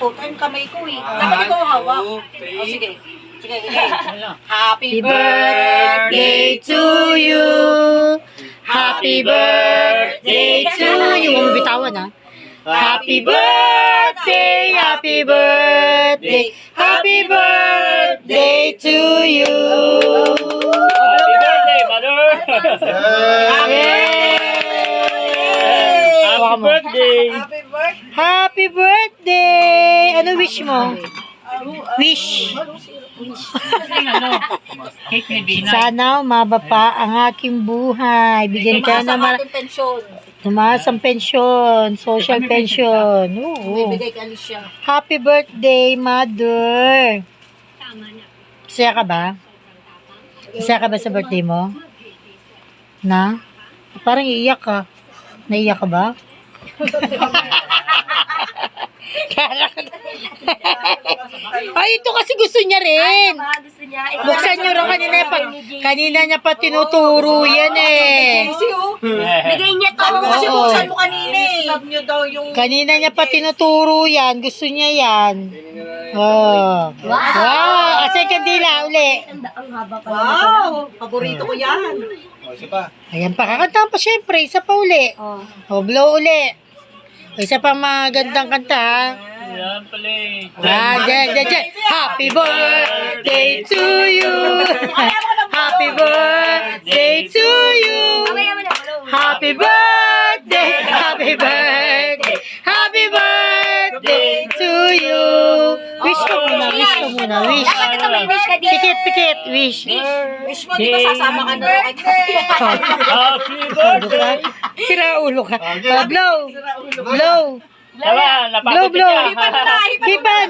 puto yung kamay ko eh. Dapat ikaw hawak. O sige. Sige, sige. Happy birthday to you. Happy birthday to you. Huwag mo bitawan ha. Happy birthday, happy birthday, happy birthday to you. Happy birthday, mother! Happy Happy birthday! Happy birthday! Ano wish mo? Wish. Cake ni Bina. Sana umaba pa ang aking buhay. Bigyan ka Sa naman. ating pensyon. Tumaas ang pensyon. Social pension. Oo. Bibigay ka siya. Happy birthday, mother. Masaya ka ba? Masaya ka ba sa birthday mo? Na? Parang iiyak ka. Naiiyak ka ba? Ay, ito kasi gusto niya rin. Gusto niya. Buksan niyo rin kanina niya pa tinuturo yan eh. Bigay niya to. Kasi Oo. buksan mo kanina eh. Love niyo daw yung... Kanina niya pa tinuturo yan. Gusto niya yan. Oh. Wow. Asa yung kandila uli. Wow! Paborito ko yan. Ayan pa. Kakanta pa syempre. Isa pa uli. O, blow uli. Isa pa magandang kanta ha. Yan pala eh. Dyan. Happy birthday to you. Happy birthday to you. Happy birthday. Happy birthday. Happy birthday to you. Wish ka muna. Wish ka muna. Wish. Pikit. Wish. Wish mo, di ba sasama ka na? Happy birthday! Sira ulo ka. Blow. Blow. Tama, Blow, napagod blow. ka. Hipan.